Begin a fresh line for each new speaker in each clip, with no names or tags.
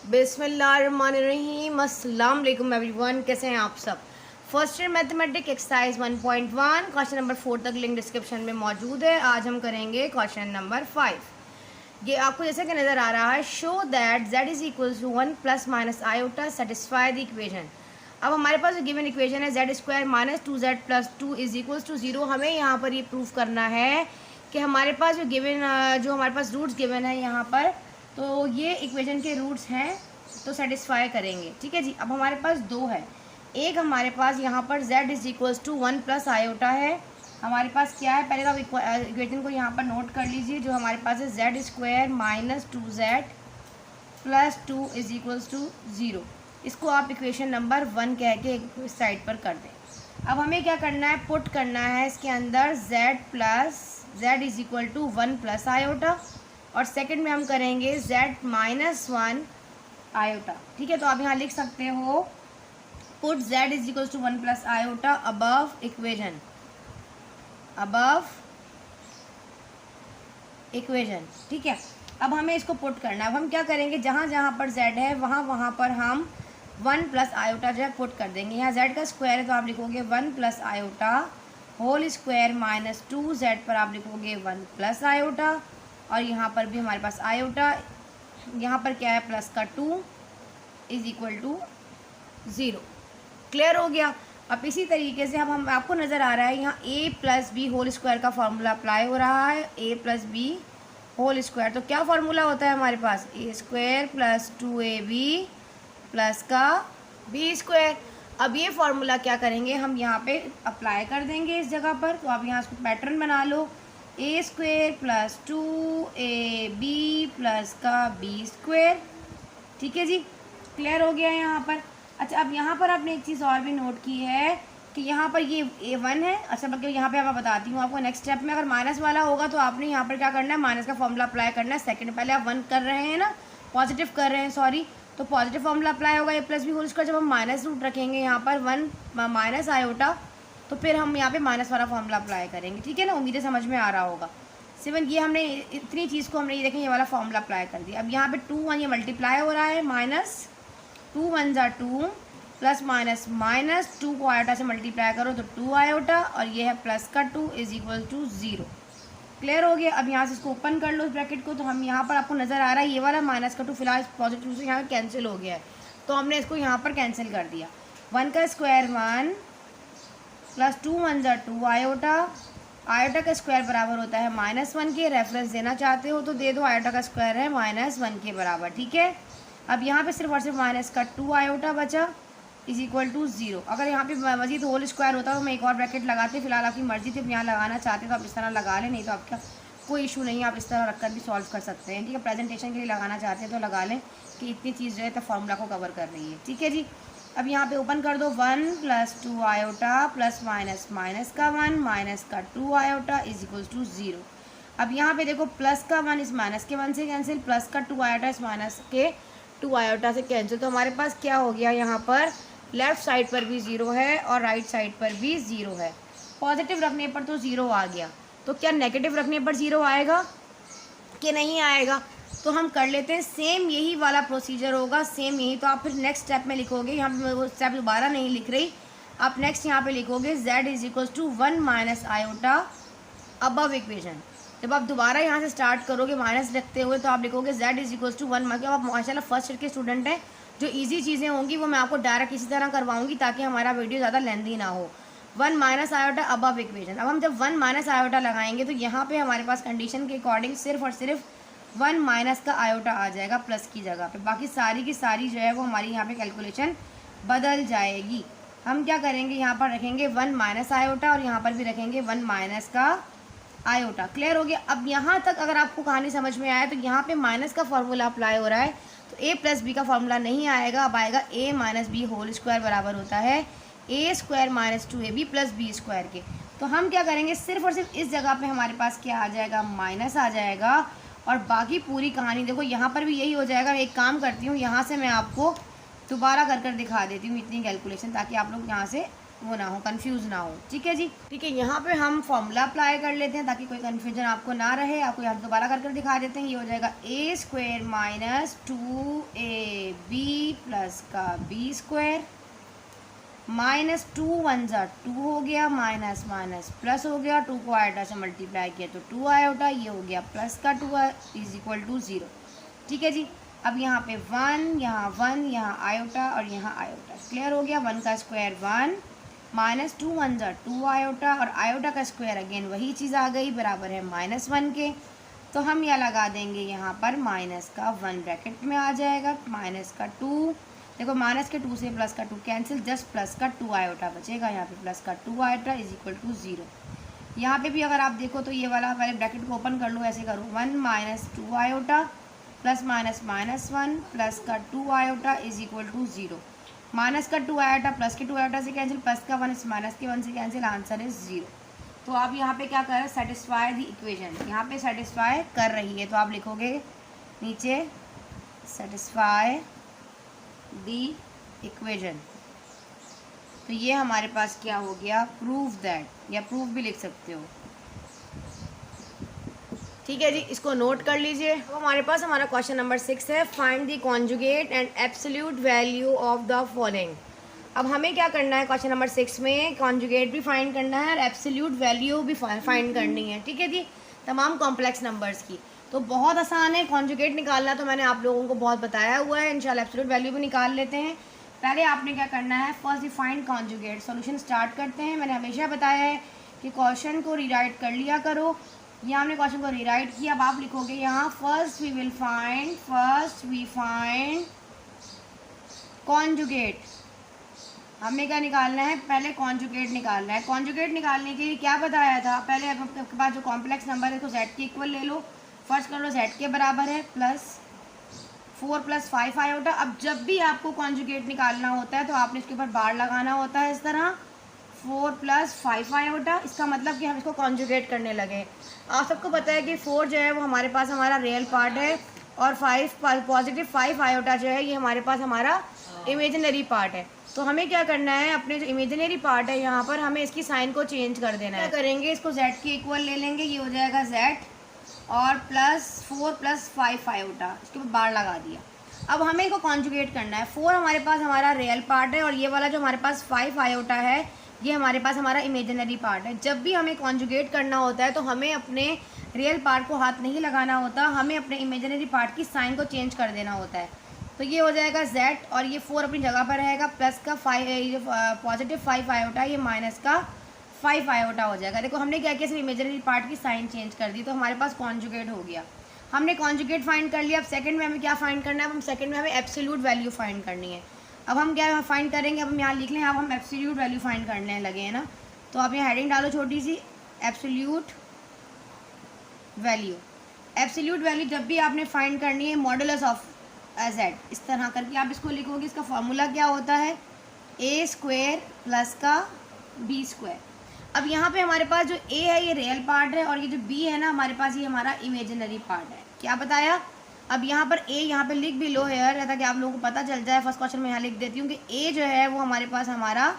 बिस्मिल्लाहिर्रहमानिर्रहीम। अस्सलाम वालेकुम एवरीवन, कैसे हैं आप सब। First year mathematic exercise 1.1 question number 4 तक लिंक डिस्क्रिप्शन में मौजूद है। आज हम करेंगे क्वेश्चन नंबर 5। ये आपको जैसे कि नज़र आ रहा है, show that z is equal to 1 plus minus iota satisfy the equation. अब हमारे पास जो गिवन इक्वेशन है z square minus 2z plus 2 is equal to 0। हमें यहाँ पर ये प्रूफ करना है कि हमारे पास जो हमारे पास रूट्स गिवन है यहाँ पर, तो ये इक्वेशन के रूट्स हैं तो सेटिस्फाई करेंगे। ठीक है जी। अब हमारे पास दो है, एक हमारे पास यहाँ पर z is equals to 1 plus iota है। हमारे पास क्या है, पहले तो आप इक्वेशन को यहाँ पर नोट कर लीजिए। जो हमारे पास है z square minus 2z plus 2 is equals to 0। इसको आप इक्वेशन नंबर 1 कह के एक साइड पर कर दें। अब हमें क्या करना है, पुट करना है इसके अंदर z is equal to 1 plus iota, और सेकंड में हम करेंगे z माइनस 1 आयोटा। ठीक है, तो आप यहाँ लिख सकते हो put z is equal to 1 plus iota above equation. ठीक है, अब हमें इसको पुट करना है। अब हम क्या करेंगे, जहाँ जहाँ पर z है वहाँ पर हम 1 प्लस आयोटा जो है पुट कर देंगे। यहाँ z का स्क्वायर है तो आप लिखोगे 1 plus iota whole square minus 2z पर आप लिखोगे 1 प्लस आयोटा, और यहाँ पर भी हमारे पास आयोटा, यहाँ पर क्या है प्लस का 2 इज इक्वल टू 0। क्लियर हो गया। अब इसी तरीके से हम आपको नज़र आ रहा है यहाँ a plus B whole square का फार्मूला अप्लाई हो रहा है, a plus B whole square. तो क्या फार्मूला होता है हमारे पास, a square plus 2ab plus का b स्क्वायर। अब ये फार्मूला क्या करेंगे, हम यहाँ पे अप्लाई कर देंगे इस जगह पर। तो आप यहाँ इसको पैटर्न बना लो, a square plus 2ab plus का b स्क्वायर। ठीक है जी, क्लियर हो गया यहाँ पर। अच्छा, अब यहाँ पर आपने एक चीज़ और भी नोट की है कि यहाँ पर ये a1 है। अच्छा, बल्कि यहाँ पे मैं बताती हूँ आपको, नेक्स्ट स्टेप में अगर माइनस वाला होगा तो आपने यहाँ पर क्या करना है, माइनस का फॉर्मूला अप्लाई करना है। सेकंड पहले आप 1 कर रहे हैं ना, पॉजिटिव कर रहे हैं, सॉरी, तो पॉजिटिव फॉर्मूला अप्लाई होगा a plus B whole square. जब हम माइनस रूट रखेंगे यहाँ पर 1 माइनस आयोटा, तो फिर हम यहाँ पे माइनस वाला फॉर्मूला अप्लाई करेंगे। ठीक है ना, उम्मीदें समझ में आ रहा होगा। 7 ये हमने इतनी चीज़ को हमने ये देखें, ये वाला फॉर्मूला अप्लाई कर दिया। अब यहाँ पे 2 1 ये मल्टीप्लाई हो रहा है, माइनस 2 1 ज़ा 2 प्लस माइनस 2 को आयोटा से मल्टीप्लाई करो तो 2 आयोटा, और ये है प्लस का 2 इज इक्वल टू 0। क्लियर हो गया। अब यहाँ से इसको ओपन कर लो इस ब्रैकेट को। तो हम यहाँ पर आपको नज़र आ रहा है ये वाला माइनस का 2 फिलहाल पॉजिटिव से यहाँ कैंसिल हो गया है, तो हमने इसको यहाँ पर कैंसिल कर दिया। 1 का स्क्वायर 1 प्लस 2 1 ज़ा 2 आयोटा, आयोटा का स्क्वायर बराबर होता है -1 के। रेफरेंस देना चाहते हो तो दे दो, आयोटा का स्क्वायर है -1 के बराबर। ठीक है, अब यहाँ पे सिर्फ और सिर्फ माइनस का 2 आयोटा बचा इज इक्वल टू 0। अगर यहाँ पे मजीद होल स्क्वायर होता तो मैं एक और ब्रैकेट लगाते, फिलहाल आपकी मर्जी थी, यहाँ लगाना चाहते तो आप इस तरह लगा लें, नहीं तो आपका कोई इशू नहीं है, आप इस तरह रखकर भी सॉल्व कर सकते हैं। ठीक है, प्रेजेंटेशन के लिए लगाना चाहते हैं तो लगा लें कि इतनी चीज़ जो है तो फार्मूला को कवर कर रही है। ठीक है जी। अब यहाँ पे ओपन कर दो, 1 प्लस 2 आयोटा प्लस माइनस का 1 माइनस का 2 आयोटा इज इक्वल टू 0। अब यहाँ पे देखो प्लस का 1 इस माइनस के 1 से कैंसिल, प्लस का 2 आयोटा इस माइनस के 2 आयोटा से कैंसिल। तो हमारे पास क्या हो गया, यहाँ पर लेफ़्ट साइड पर भी 0 है और राइट साइड पर भी 0 है। पॉजिटिव रखने पर तो 0 आ गया, तो क्या नेगेटिव रखने पर 0 आएगा कि नहीं आएगा। तो हम कर लेते हैं, सेम यही वाला प्रोसीजर होगा, सेम यही। तो आप फिर नेक्स्ट स्टेप में लिखोगे, यहाँ पे वो स्टेप दोबारा नहीं लिख रही, आप नेक्स्ट यहाँ पे लिखोगे z is equal to 1 minus iota above equation. जब आप दोबारा यहाँ से स्टार्ट करोगे माइनस रखते हुए तो आप लिखोगे z इज इक्वल टू 1। मतलब आप माशाल्लाह फर्स्ट ईयर के स्टूडेंट हैं, जो इजी चीज़ें होंगी वो मैं आपको डायरेक्ट इसी तरह करवाऊंगी ताकि हमारा वीडियो ज़्यादा लेंदी ना हो। 1 माइनस आयोटा अबव इक्वेशन। अब हम जब 1 माइनस आयोटा लगाएंगे तो यहाँ पे हमारे पास कंडीशन के अकॉर्डिंग सिर्फ और सिर्फ 1 माइनस का आयोटा आ जाएगा प्लस की जगह पे, बाकी सारी की सारी जो है वो हमारी यहाँ पे कैलकुलेशन बदल जाएगी। हम क्या करेंगे, यहाँ पर रखेंगे 1 माइनस आयोटा और यहाँ पर भी रखेंगे 1 माइनस का आयोटा। क्लियर हो गया। अब यहाँ तक अगर आपको कहानी समझ में आया तो यहाँ पे माइनस का फॉर्मूला अप्लाई हो रहा है, तो a प्लस बी का फॉर्मूला नहीं आएगा, अब आएगा a minus B whole square बराबर होता है a square minus 2ab plus B square के। तो हम क्या करेंगे, सिर्फ और सिर्फ इस जगह पे हमारे पास क्या आ जाएगा, माइनस आ जाएगा, और बाकी पूरी कहानी देखो यहाँ पर भी यही हो जाएगा। एक काम करती हूँ, यहाँ से मैं आपको दोबारा कर दिखा देती हूँ इतनी कैलकुलेशन, ताकि आप लोग यहाँ से वो ना हो, कंफ्यूज ना हो। ठीक है जी, ठीक है। यहाँ पे हम फॉर्मूला अप्लाई कर लेते हैं ताकि कोई कन्फ्यूजन आपको ना रहे। आपको यहाँ दोबारा कर दिखा देते हैं। ये हो जाएगा ए स्क्वायर माइनस 2ab प्लस का बी स्क्वायर माइनस 2 वन ज़ा 2 हो गया, माइनस माइनस प्लस हो गया, 2 को आयोटा से मल्टीप्लाई किया तो 2 आयोटा, ये हो गया प्लस का 2 इज इक्वल टू 0। ठीक है जी। अब यहाँ पे 1, यहाँ 1, यहाँ आयोटा और यहाँ आयोटा। क्लियर हो गया। 1 का स्क्वायर 1 माइनस 2 वन ज़ा 2 आयोटा और आयोटा का स्क्वायर अगेन वही चीज़ आ गई, बराबर है -1 के। तो हम यह लगा देंगे यहाँ पर माइनस का 1 ब्रैकेट में आ जाएगा, माइनस का 2। देखो माइनस के 2 से प्लस का 2 कैंसिल, जस्ट प्लस का 2 आयोटा बचेगा। यहाँ पे प्लस का 2 आयोटा इज इक्वल टू 0। यहाँ पे भी अगर आप देखो तो ये वाला पहले ब्रैकेट को ओपन कर लो, ऐसे करो 1 minus 2 iota plus minus minus 1 plus का 2 iota is equal to 0। Minus का 2 आयोटा प्लस के 2 आयोटा से कैंसिल, प्लस का 1 माइनस के 1 से कैंसिल, आंसर इज 0। तो आप यहाँ पे क्या कर रहे हैं, सेटिस्फाई द इक्वेशन। यहाँ पे सेटिस्फाई कर रही है तो आप लिखोगे नीचे सेटिस्फाई दी इक्वेशन। तो ये हमारे पास क्या हो गया, प्रूव दैट, या प्रूफ भी लिख सकते हो। ठीक है जी, इसको नोट कर लीजिए। अब हमारे पास हमारा क्वेश्चन नंबर 6 है, find the conjugate and absolute value of the following. अब हमें क्या करना है क्वेश्चन नंबर 6 में, कॉन्जुगेट भी फाइंड करना है और एब्सोल्यूट वैल्यू भी फाइंड करनी है। ठीक है जी, तमाम कॉम्प्लेक्स नंबर्स की। तो बहुत आसान है कॉन्जुगेट निकालना, तो मैंने आप लोगों को बहुत बताया हुआ है। इंशाल्लाह एब्सोल्यूट वैल्यू भी निकाल लेते हैं। पहले आपने क्या करना है, first defined conjugate. Solution start करते हैं। मैंने हमेशा बताया है कि क्वेश्चन को रीराइट कर लिया करो। यहाँ हमने क्वेश्चन को रीराइट किया। अब आप लिखोगे यहाँ फर्स्ट वी फाइंड कॉन्जुगेट। हमें क्या निकालना है, पहले कॉन्जुगेट निकालना है। कॉन्जुगेट निकालने के लिए क्या बताया था, पहले आपके पास जो कॉम्प्लेक्स नंबर है तो z के इक्वल ले लो। फर्स्ट कर लो z के बराबर है प्लस 4 प्लस 5 आयोटा। अब जब भी आपको कॉन्जुगेट निकालना होता है तो आपने इसके ऊपर बार लगाना होता है इस तरह, 4 प्लस 5 आयोटा। इसका मतलब कि हम इसको कॉन्जुगेट करने लगे। आप सबको पता है कि 4 जो है वो हमारे पास हमारा रियल पार्ट है और 5 पॉजिटिव 5 आयोटा जो है ये हमारे पास हमारा इमेजिनरी पार्ट है। तो हमें क्या करना है, अपने जो इमेजिनरी पार्ट है यहाँ पर हमें इसकी साइन को चेंज कर देना है। क्या करेंगे, इसको z के इक्वल ले लेंगे, ये हो जाएगा z और प्लस 4 प्लस 5 आयोटा, इसके ऊपर बार लगा दिया। अब हमें इसको कॉन्जुगेट करना है। 4 हमारे पास हमारा रियल पार्ट है और ये वाला जो हमारे पास 5 आयोटा है ये हमारे पास हमारा इमेजिनरी पार्ट है। जब भी हमें कॉन्जुगेट करना होता है तो हमें अपने रियल पार्ट को हाथ नहीं लगाना होता, हमें अपने इमेजिनरी पार्ट की साइन को चेंज कर देना होता है। तो ये हो जाएगा z और ये 4 अपनी जगह पर रहेगा, प्लस का 5 पॉजिटिव 5 आयोटा, ये माइनस का 5 आयोटा हो जाएगा। देखो हमने क्या किया, सिर्फ इमेजिनरी पार्ट की साइन चेंज कर दी तो हमारे पास कॉन्जुगेट हो गया। हमने कॉन्जुगेट फाइंड कर लिया। अब सेकंड में हमें क्या फाइंड करना है, अब हम सेकंड में हमें एब्सोल्यूट वैल्यू फाइंड करनी है। अब हम क्या फाइंड करेंगे, अब हम यहाँ लिख लें, अब हम एब्सोल्यूट वैल्यू फाइंड करने लगे हैं ना। तो आप यहाँ हेडिंग डालो छोटी सी, एब्सोल्यूट वैल्यू। एब्सोल्यूट वैल्यू जब भी आपने फाइंड करनी है मॉडुलस ऑफ z, इस तरह करके आप इसको लिखोगे। इसका फॉर्मूला क्या होता है, a स्क्वायर प्लस का b स्क्वायर। अब यहाँ पे हमारे पास जो a है ये रियल पार्ट है और ये जो b है ना हमारे पास ये हमारा इमेजिनरी पार्ट है। क्या बताया, अब यहाँ पर a यहाँ पे लिख भी लो है ताकि आप लोगों को पता चल जाए। फर्स्ट क्वेश्चन में यहाँ लिख देती हूँ कि a जो है वो हमारे पास हमारा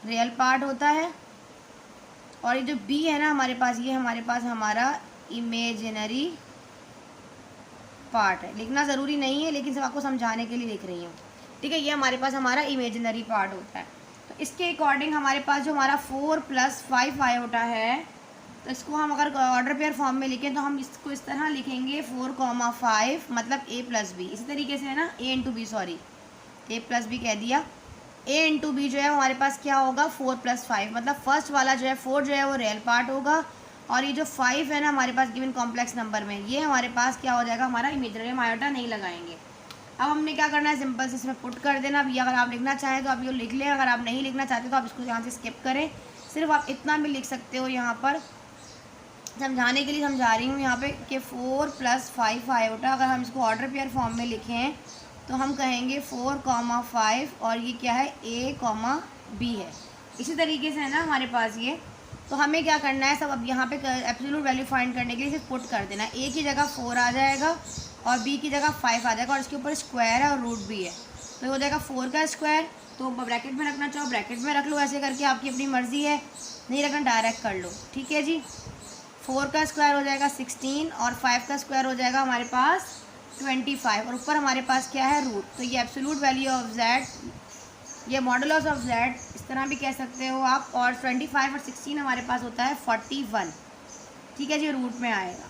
रियल पार्ट होता है और ये जो b है ना हमारे पास ये हमारे पास हमारा इमेजिनरी पार्ट है। लिखना ज़रूरी नहीं है लेकिन सब आपको समझाने के लिए लिख रही हूँ। ठीक है, ये हमारे पास हमारा इमेजिनरी पार्ट होता है। तो इसके अकॉर्डिंग हमारे पास जो हमारा 4 प्लस 5 आयोटा है तो इसको हम अगर ऑर्डर पेयर फॉर्म में लिखें तो हम इसको इस तरह लिखेंगे 4,5 मतलब a प्लस बी। इसी तरीके से है ना, a into B, sorry a plus B कह दिया। a इंटू बी जो है हमारे पास क्या होगा, 4 प्लस 5 मतलब फर्स्ट वाला जो है 4 जो है वो रियल पार्ट होगा और ये जो 5 है ना हमारे पास गिवन कॉम्प्लेक्स नंबर में ये हमारे पास क्या हो जाएगा, हमारा इमेजिनरी। हम आयोटा नहीं लगाएंगे। अब हमने क्या करना है, सिंपल से इसमें पुट कर देना। अब ये अगर आप लिखना चाहें तो आप ये लिख लें, अगर आप नहीं लिखना चाहते तो आप इसको यहाँ से स्किप करें। सिर्फ आप इतना भी लिख सकते हो, यहाँ पर समझाने के लिए समझा रही हूँ यहाँ पे कि 4 प्लस 5 आयोटा। अगर हम इसको ऑर्डर पेयर फॉर्म में लिखें तो हम कहेंगे 4,5 और ये क्या है, a, b है। इसी तरीके से है ना हमारे पास ये। तो हमें क्या करना है सब, अब यहाँ पे एब्सोल्यूट वैल्यू फाइंड करने के लिए सिर्फ पुट कर देना। a की जगह 4 आ जाएगा और b की जगह 5 आ जाएगा और इसके ऊपर स्क्वायर है और रूट भी है। तो हो जाएगा 4 का स्क्वायर तो ब्रैकेट में रखना चाहो ब्रैकेट में रख लो, ऐसे करके आपकी अपनी मर्ज़ी है, नहीं रखना डायरेक्ट कर लो, ठीक है जी। 4 का स्क्वायर हो जाएगा 16 और 5 का स्क्वायर हो जाएगा हमारे पास 25 और ऊपर हमारे पास क्या है रूट। तो ये एब्सोल्यूट वैल्यू ऑफ जेड, ये मॉडुलस ऑफ जेड इस तरह भी कह सकते हो आप। और 25 और 16 हमारे पास होता है 41, ठीक है जी, रूट में आएगा।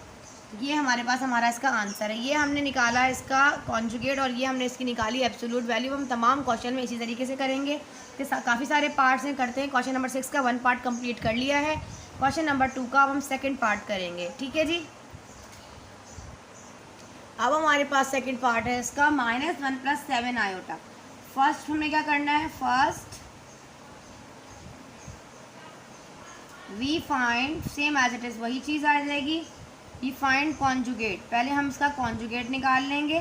ये हमारे पास हमारा इसका आंसर है। ये हमने निकाला है इसका कॉन्जुगेट और ये हमने इसकी निकाली एब्सोल्यूट वैल्यू। हम तमाम क्वेश्चन में इसी तरीके से करेंगे कि काफ़ी सारे पार्ट्स हैं, करते हैं। क्वेश्चन नंबर 6 का 1 पार्ट कंप्लीट कर लिया है, क्वेश्चन नंबर 2 का अब हम सेकंड पार्ट करेंगे, ठीक है जी। अब हमारे पास सेकंड पार्ट है इसका -1 + 7 आयोटा। फर्स्ट हमें क्या करना है, first we find, same as it is वही चीज़ आ जाएगी, वी फाइंड कॉन्जुगेट। पहले हम इसका कॉन्जुगेट निकाल लेंगे।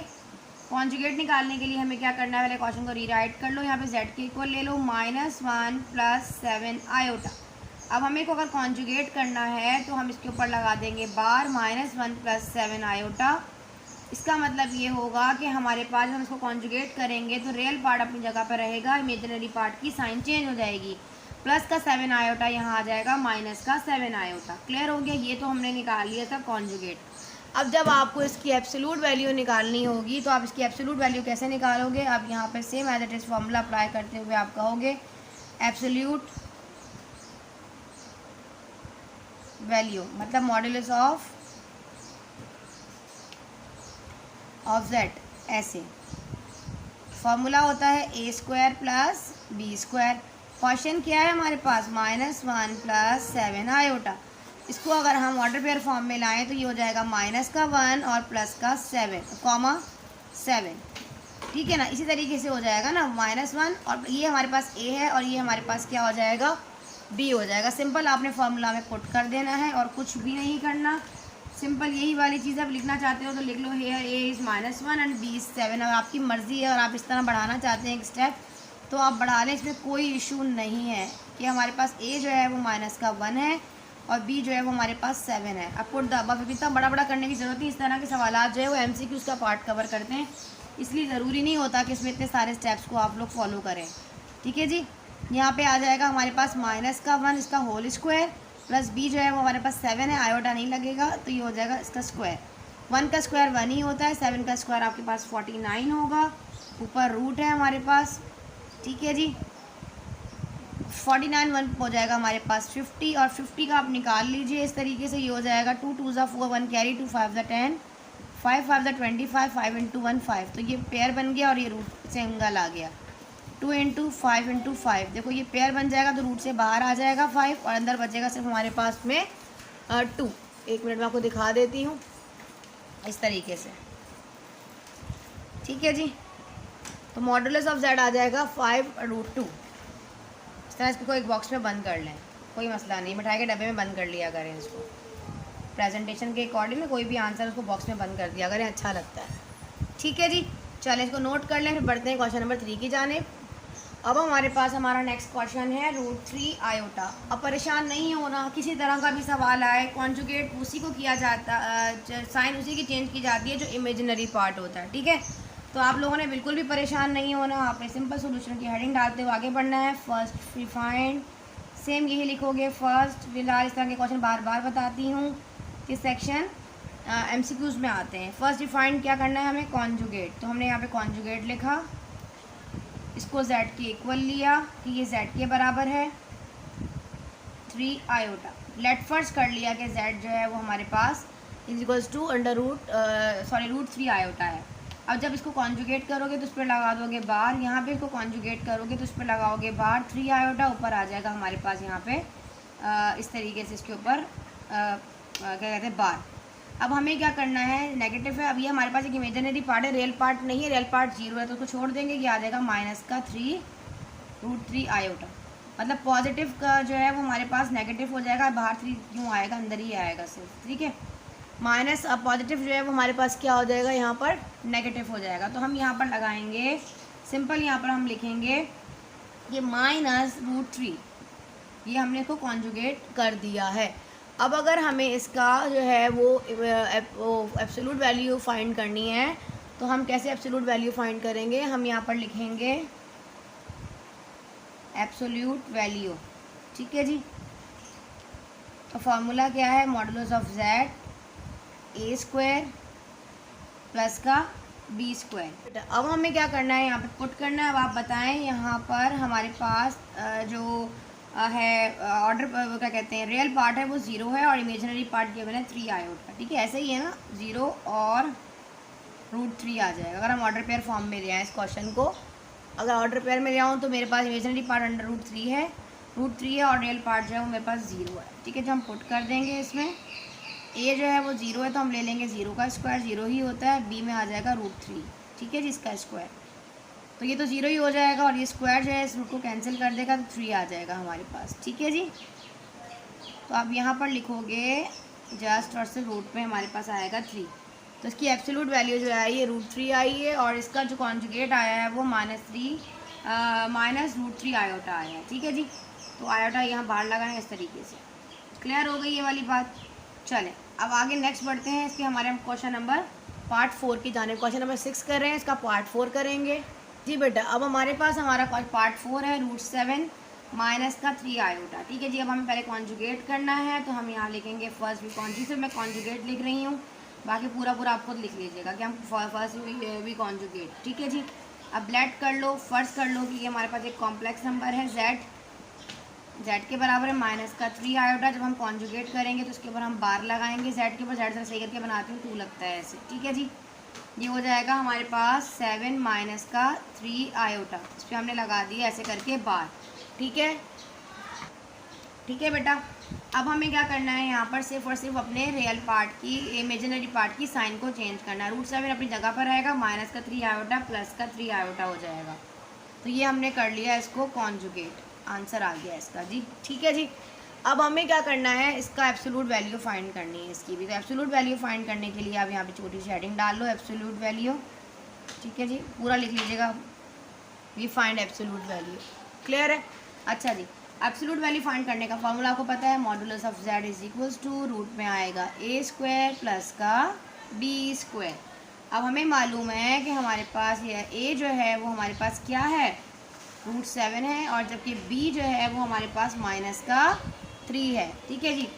कॉन्जुगेट निकालने के लिए हमें क्या करना है, पहले क्वेश्चन को रीराइट कर लो, यहाँ पे z के इक्वल ले लो -1 + 7 आयोटा। अब हमें को अगर कॉन्जुगेट करना है तो हम इसके ऊपर लगा देंगे बार -1 + 7 आयोटा। इसका मतलब ये होगा कि हमारे पास हम इसको कॉन्जुगेट करेंगे तो रियल पार्ट अपनी जगह पर रहेगा, इमेजिनरी पार्ट की साइन चेंज हो जाएगी। प्लस का 7 आयोटा यहाँ आ जाएगा माइनस का 7 आयोटा। क्लियर हो गया, ये तो हमने निकाल लिया था कॉन्जुगेट। अब जब आपको इसकी एब्सोल्यूट वैल्यू निकालनी होगी तो आप इसकी एब्सोल्यूट वैल्यू कैसे निकालोगे, आप यहाँ पे same as it is formula apply करते हुए आप कहोगे एब्सोल्यूट वैल्यू मतलब मॉडुलस ऑफ जेड। ऐसे फॉर्मूला होता है a² + b²। क्वेश्चन क्या है हमारे पास, -1 + 7 आयोटा। इसको अगर हम ऑर्डर पेयर फॉर्म में लाएं तो ये हो जाएगा -1 और +7, ठीक है ना। इसी तरीके से हो जाएगा ना, -1 और ये हमारे पास a है और ये हमारे पास क्या हो जाएगा, b हो जाएगा। सिंपल आपने फॉर्मूला में पुट कर देना है और कुछ भी नहीं करना। सिंपल यही वाली चीज़ आप लिखना चाहते हो तो लिख लो, here a is -1 and b is 7। और आपकी मर्ज़ी है और आप इस तरह बढ़ाना चाहते हैं एक स्टेप तो आप बढ़ा लें, इसमें कोई इशू नहीं है कि हमारे पास a जो है वो -1 है और b जो है वो हमारे पास 7 है। अब पुट द अबव इतना बड़ा बड़ा करने की ज़रूरत नहीं, इस तरह के सवाल जो है वो MCQs का पार्ट कवर करते हैं, इसलिए ज़रूरी नहीं होता कि इसमें इतने सारे स्टेप्स को आप लोग फॉलो करें, ठीक है जी। यहाँ पे आ जाएगा हमारे पास -1 इसका होल स्क्वायर प्लस b जो है वो हमारे पास 7 है, आयोटा नहीं लगेगा तो ये हो जाएगा इसका स्क्वायर। 1 का स्क्वायर 1 ही होता है, 7 का स्क्वायर आपके पास 49 होगा, ऊपर रूट है हमारे पास, ठीक है जी। 49 1 हो जाएगा हमारे पास 50 और 50 का आप निकाल लीजिए इस तरीके से, ये हो जाएगा 2 2 4 1 कैरी 2 5 10 5 5 25 5 × 1 5। तो ये पेयर बन गया और ये रूट से एंगल आ गया 2 × 5 × 5। देखो ये पेयर बन जाएगा तो रूट से बाहर आ जाएगा 5 और अंदर बचेगा सिर्फ हमारे पास में 2। एक मिनट में आपको दिखा देती हूँ इस तरीके से, ठीक है जी। तो मॉडुलस ऑफ जेड आ जाएगा 5√2। इस तरह इसको एक बॉक्स में बंद कर लें, कोई मसला नहीं, मिठाई के डब्बे में बंद कर लिया करें इसको। प्रेजेंटेशन के अकॉर्डिंग में कोई भी आंसर उसको बॉक्स में बंद कर दिया करें, अच्छा लगता है, ठीक है जी। चलें इसको नोट कर लें, फिर बढ़ते हैं क्वेश्चन नंबर 3 की जानिब। अब हमारे पास हमारा नेक्स्ट क्वेश्चन है √3 आयोटा। अब परेशान नहीं होना, किसी तरह का भी सवाल आए कॉन्जुगेट उसी को किया जाता, साइन उसी की चेंज की जाती है जो इमेजिनरी पार्ट होता है, ठीक है। तो आप लोगों ने बिल्कुल भी परेशान नहीं होना, आपने सिंपल सोल्यूशन की हेडिंग डालते हुए आगे बढ़ना है। फर्स्ट रिफाइंड, सेम यही लिखोगे फर्स्ट। फिलहाल इस तरह के क्वेश्चन बार बार बताती हूँ कि सेक्शन MCQs में आते हैं। फर्स्ट रिफाइंड क्या करना है हमें, कॉन्जुगेट। तो हमने यहाँ पे कॉन्जुगेट लिखा, इसको z के इक्वल लिया कि ये z के बराबर है 3 आयोटा। लेट फर्स्ट कर लिया कि z जो है वो हमारे पास इक्वल्स टू √3 आयोटा है। अब जब इसको कॉन्जुगेट करोगे तो उस पर लगा दोगे बार, यहाँ पे इसको कॉन्जुगेट करोगे तो उस पर लगाओगे बार 3 आयोटा, ऊपर आ जाएगा हमारे पास यहाँ पे इस तरीके से इसके ऊपर क्या कहते हैं बार। अब हमें क्या करना है, नेगेटिव है, अब ये हमारे पास एक इमेजिनरी पार्ट है, रियल पार्ट नहीं है, रियल पार्ट 0 है तो उसको छोड़ देंगे, ये आ जाएगा -3√3 आयोटा। मतलब पॉजिटिव का जो है वो हमारे पास नेगेटिव हो जाएगा, बाहर 3 क्यों आएगा, अंदर ही आएगा सिर्फ, ठीक है। माइनस अब पॉजिटिव जो है वो हमारे पास क्या हो जाएगा, यहाँ पर नेगेटिव हो जाएगा। तो हम यहाँ पर लगाएंगे सिंपल, यहाँ पर हम लिखेंगे ये -√3, ये हमने इसको कॉन्जुगेट कर दिया है। अब अगर हमें इसका जो है वो एब्सोल्यूट वैल्यू फाइंड करनी है तो हम कैसे एब्सोल्यूट वैल्यू फाइंड करेंगे, हम यहाँ पर लिखेंगे एब्सोल्यूट वैल्यू। ठीक है जी, तो फॉर्मूला क्या है, modulus of Z A square plus का बी स्क्वायर। अब हमें क्या करना है, यहाँ पे पुट करना है। अब आप बताएं, यहाँ पर हमारे पास जो है ऑर्डर क्या कहते हैं, रियल पार्ट है वो 0 है और इमेजिनरी पार्ट गिवन है 3 आयोटा। ठीक है, ऐसे ही है ना, 0 और √3 आ जाएगा अगर हम ऑर्डर पेयर फॉर्म में ले आए इस क्वेश्चन को। अगर ऑर्डर पेयर में ले आऊँ तो मेरे पास इमेजिनरी पार्ट अंडर √3 है, √3 है और रियल पार्ट जो है वो मेरे पास 0 है। ठीक है, जो हम पुट कर देंगे इसमें, ए जो है वो 0 है तो हम ले लेंगे 0 का स्क्वायर, 0 ही होता है, बी में आ जाएगा √3। ठीक है जी, इसका स्क्वायर, तो ये तो 0 ही हो जाएगा और ये स्क्वायर जो है इस रूट को कैंसिल कर देगा तो 3 आ जाएगा हमारे पास। ठीक है जी, तो आप यहाँ पर लिखोगे जस्ट और सिर्फ रूट में हमारे पास आएगा 3, तो इसकी एब्सोल्यूट वैल्यू जो है ये √3 आई है और इसका जो कॉन्जुगेट आया है वो -√3 आयोटा आया है। ठीक है जी, तो आयोटा यहाँ बाहर लगाएं इस तरीके से। क्लियर हो गई ये वाली बात। चलें अब आगे नेक्स्ट बढ़ते हैं, इसके हमारे हम क्वेश्चन नंबर पार्ट 4 की जाने, क्वेश्चन नंबर 6 कर रहे हैं, इसका पार्ट 4 करेंगे जी बेटा। अब हमारे पास हमारा पार्ट 4 है √7 माइनस का 3 आयोटा। ठीक है जी, अब हमें पहले कॉन्जुगेट करना है तो हम यहाँ लिखेंगे फर्स्ट वी कॉन्जुगेट, सिर्फ मैं कॉन्जुगेट लिख रही हूँ, बाकी पूरा आप खुद लिख लीजिएगा कि हम फर्स्ट वी कॉन्जुगेट। ठीक है जी, अब लेट कर लो, फर्ज कर लो कि ये हमारे पास एक कॉम्प्लेक्स नंबर है जेड के बराबर है माइनस का 3 आयोटा। जब हम कॉन्जुगेट करेंगे तो उसके ऊपर हम बार लगाएंगे, जेड के ऊपर, जेड से सही करके बनाती हूँ 2 लगता है ऐसे। ठीक है जी, ये हो जाएगा हमारे पास 7 माइनस का 3 आयोटा, इस पर हमने लगा दिया ऐसे करके बार। ठीक है, ठीक है बेटा। अब हमें क्या करना है, यहाँ पर सिर्फ और सिर्फ अपने रियल पार्ट की, इमेजिनरी पार्ट की साइन को चेंज करना है। √7 अपनी जगह पर रहेगा, माइनस का 3 आयोटा प्लस का 3 आयोटा हो जाएगा। तो ये हमने कर लिया इसको कॉन्जुगेट, आंसर आ गया इसका जी। ठीक है जी, अब हमें क्या करना है, इसका एब्सोल्यूट वैल्यू फाइंड करनी है इसकी भी। तो एब्सोल्यूट वैल्यू फाइंड करने के लिए आप यहाँ पे छोटी सी हेडिंग डाल लो, एब्सोल्यूट वैल्यू। ठीक है जी, पूरा लिख लीजिएगा, we find absolute value. Clear है? अच्छा जी, एब्सोल्यूट वैल्यू फाइंड करने का फॉर्मूला आपको पता है, modulus of Z is equals to root में आएगा ए स्क्वायर प्लस का बी स्क्वायर। अब हमें मालूम है कि हमारे पास ये ए जो है वो हमारे पास क्या है, √7 है, और जबकि बी जो है वो हमारे पास माइनस का 3 है। ठीक है जी,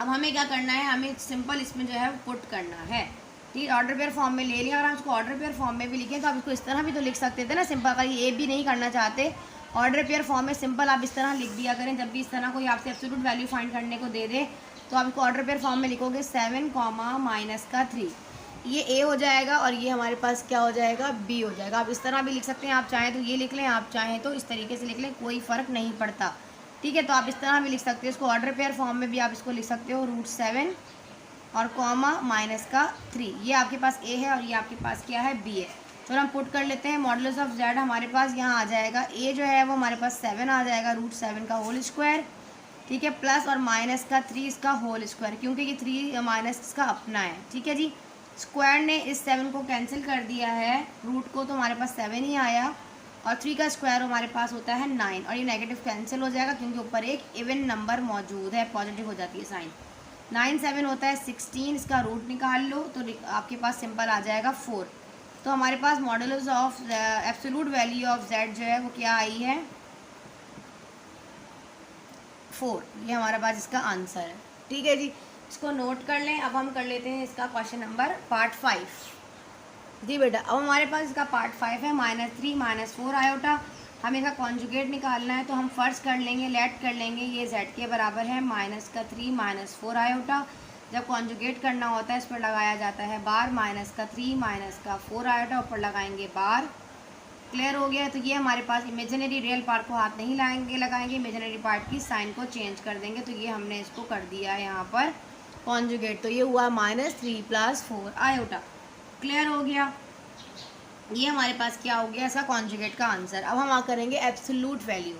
अब हमें क्या करना है, हमें सिंपल इसमें जो है पुट करना है। ठीक है, ऑर्डर पेयर फॉर्म में ले लिया। अगर हम इसको ऑर्डर पेयर फॉर्म में भी लिखें तो आप इसको इस तरह भी तो लिख सकते थे ना, सिंपल। अगर ये भी नहीं करना चाहते ऑर्डर पेयर फॉर्म में, सिंपल आप इस तरह लिख दिया करें। जब भी इस तरह कोई आपसे एब्सोल्यूट वैल्यू फाइंड करने को दे दे तो आप इसको ऑर्डर पेयर फॉर्म में लिखोगे 7 माइनस का 3, ये ए हो जाएगा और ये हमारे पास क्या हो जाएगा, बी हो जाएगा। आप इस तरह भी लिख सकते हैं, आप चाहें तो ये लिख लें, आप चाहें तो इस तरीके से लिख लें, कोई फ़र्क नहीं पड़ता। ठीक है, तो आप इस तरह भी लिख सकते हो इसको, ऑर्डर पेयर फॉर्म में भी आप इसको लिख सकते हो √7 और कॉमा माइनस का 3। ये आपके पास ए है और ये आपके पास क्या है, बी है। तो हम पुट कर लेते हैं, मॉडुलस ऑफ जेड हमारे पास यहाँ आ जाएगा, ए जो है वो हमारे पास 7 आ जाएगा, √7 का होल स्क्वायर। ठीक है, प्लस और माइनस का 3 इसका होल स्क्वायर, क्योंकि ये 3 माइनस इसका अपना है। ठीक है जी, स्क्वायर ने इस 7 को कैंसिल कर दिया है, रूट को तो हमारे पास 7 ही आया, और 3 का स्क्वायर हमारे पास होता है 9, और ये नेगेटिव कैंसिल हो जाएगा क्योंकि ऊपर एक इवन नंबर मौजूद है, पॉजिटिव हो जाती है साइन। 9 7 होता है 16, इसका रूट निकाल लो तो आपके पास सिंपल आ जाएगा 4। तो हमारे पास modulus of absolute value of Z जो है वो क्या आई है, 4। ये हमारे पास इसका आंसर है। ठीक है जी, इसको नोट कर लें। अब हम कर लेते हैं इसका क्वेश्चन नंबर पार्ट 5 जी बेटा। अब हमारे पास इसका पार्ट 5 है, -3 - 4 आयोटा। हमें इसका कॉन्जुगेट निकालना है तो हम फर्स्ट कर लेंगे, लेट कर लेंगे, ये जेड के बराबर है -3 - 4 आयोटा। जब कॉन्जुगेट करना होता है इस पर लगाया जाता है बार, -3 - 4 आयोटा, ऊपर लगाएंगे बार। क्लियर हो गया? तो ये हमारे पास इमेजिनरी रियल पार्ट को हाथ नहीं लगाएंगे, इमेजिनरी पार्ट की साइन को चेंज कर देंगे। तो ये हमने इसको कर दिया है यहाँ पर कॉन्जुगेट, तो ये हुआ -3 + 4 आयोटा। क्लियर हो गया? ये हमारे पास क्या हो गया, इसका कॉन्जुगेट का आंसर। अब हम करेंगे absolute value.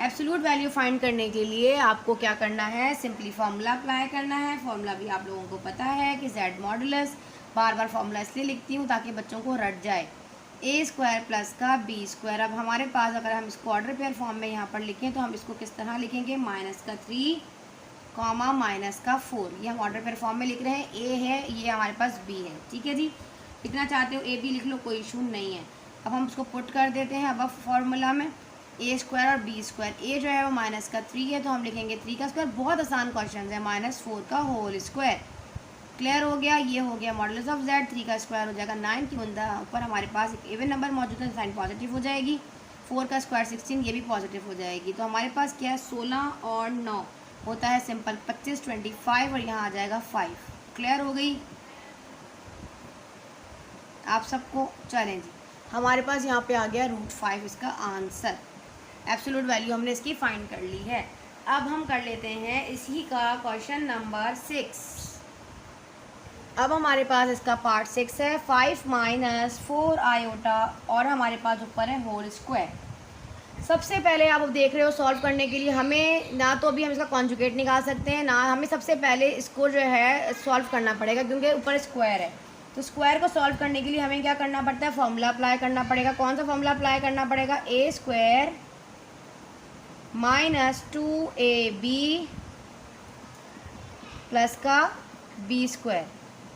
Absolute value find करने के लिए आपको क्या करना है, सिंपली फार्मूला अप्लाई करना है। फार्मूला भी आप लोगों को पता है कि जेड मॉडुलस, बार बार फार्मूला इसलिए लिखती हूँ ताकि बच्चों को रट जाए, ए स्क्वायर प्लस का बी स्क्वायर। अब हमारे पास अगर हम इसको ऑर्डर पेयर फॉर्म में यहाँ पर लिखें तो हम इसको किस तरह लिखेंगे, -3 -4। ये हम ऑर्डर पेयर फॉर्म में लिख रहे हैं, ए है, ये हमारे पास बी है। ठीक है जी, लिखना चाहते हो ए बी लिख लो, कोई इशू नहीं है। अब हम उसको पुट कर देते हैं अब फार्मूला में। ए स्क्वायर और बी स्क्वायर। ए जो है वो माइनस का 3 है तो हम लिखेंगे 3 का स्क्वायर। बहुत आसान क्वेश्चन है, -4 का होल स्क्वायर। क्लियर हो गया। ये हो गया मॉडुलस ऑफ z। 3 का स्क्वायर हो जाएगा 9 की ऊपर हमारे पास एक इवन नंबर मौजूद है, साइन पॉजिटिव हो जाएगी। 4 का स्क्वायर 16, ये भी पॉजिटिव हो जाएगी। तो हमारे पास क्या है 16 और 9 होता है सिंपल 25, 25 और यहाँ आ जाएगा 5। क्लियर हो गई आप सबको। चलें जी, हमारे पास यहाँ पे आ गया √5 इसका आंसर। एब्सोल्यूट वैल्यू हमने इसकी फाइंड कर ली है। अब हम कर लेते हैं इसी का क्वेश्चन नंबर 6। अब हमारे पास इसका पार्ट 6 है। 5 - 4 आयोटा और हमारे पास ऊपर है होल स्क्वायर। सबसे पहले आप देख रहे हो सॉल्व करने के लिए हमें ना तो अभी हम इसका कॉन्जुगेट निकाल सकते हैं, ना हमें सबसे पहले इसको जो है सॉल्व करना पड़ेगा क्योंकि ऊपर स्क्वायर है। तो स्क्वायर को सॉल्व करने के लिए हमें क्या करना पड़ता है, फॉर्मूला अप्लाई करना पड़ेगा। कौन सा फॉर्मूला अप्लाई करना पड़ेगा, a² - 2ab प्लस का b²।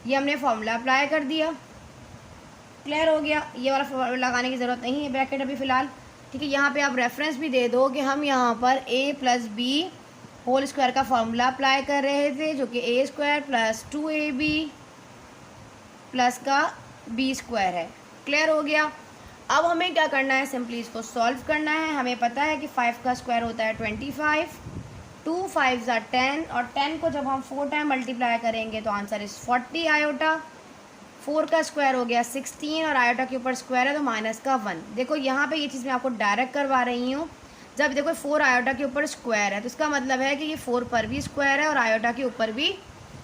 ये हमने फॉर्मूला अप्लाई कर दिया। क्लियर हो गया। ये वाला फॉर्मूला लगाने की ज़रूरत नहीं है ब्रैकेट अभी फ़िलहाल, ठीक है। यहाँ पे आप रेफरेंस भी दे दो कि हम यहाँ पर a + b होल स्क्वायर का फॉर्मूला अप्लाई कर रहे थे, जो कि a² + 2ab प्लस का b² है। क्लियर हो गया। अब हमें क्या करना है, सिंपली इसको सॉल्व करना है। हमें पता है कि 5 का स्क्वायर होता है 25, 2 5 = 10 और 10 को जब हम 4 टाइम मल्टीप्लाई करेंगे तो आंसर इस 40 आयोटा। 4 का स्क्वायर हो गया 16 और आयोटा के ऊपर स्क्वायर है तो माइनस का 1। देखो यहाँ पे ये चीज़ मैं आपको डायरेक्ट करवा रही हूँ। जब देखो 4 आयोटा के ऊपर स्क्वायर है तो इसका मतलब है कि ये 4 पर भी स्क्वायर है और आयोटा के ऊपर भी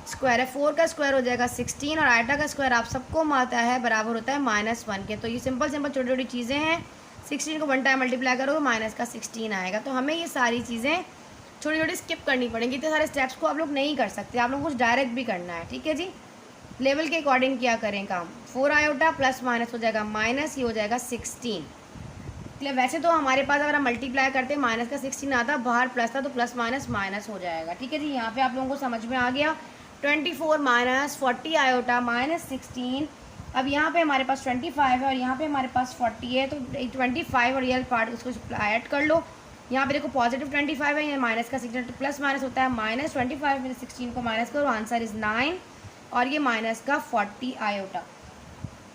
स्क्वायर है। 4 का स्क्वायर हो जाएगा 16 और आयोटा का स्क्वायर आप सबको आता है बराबर होता है -1 के। तो ये सिंपल छोटी छोटी चीज़ें हैं। 16 को 1 टाइम मल्टीप्लाई करो तो माइनस का 16 आएगा। तो हमें ये सारी चीज़ें छोटी छोटी स्किप करनी पड़ेंगी। इतने सारे स्टेप्स को आप लोग नहीं कर सकते, आप लोग कुछ डायरेक्ट भी करना है, ठीक है जी। लेवल के अकॉर्डिंग क्या करें काम। 4 आयोटा प्लस माइनस हो जाएगा माइनस, ये हो जाएगा 16। वैसे तो हमारे पास अगर हम मल्टीप्लाई करते माइनस का 16 आता, बाहर प्लस था तो प्लस माइनस माइनस हो जाएगा, ठीक है जी। यहाँ पे आप लोगों को समझ में आ गया। 24 - 40 आयोटा -16। अब यहाँ पे हमारे पास 25 है और यहाँ पे हमारे पास 40 है, तो 25 और रियल पार्ट उसको ऐड कर लो। यहाँ पे देखो पॉजिटिव 25 है, ये माइनस का 16 प्लस माइनस होता है -25 में 16 को माइनस करो, आंसर इज़ 9 और ये माइनस का 40 आयोटा।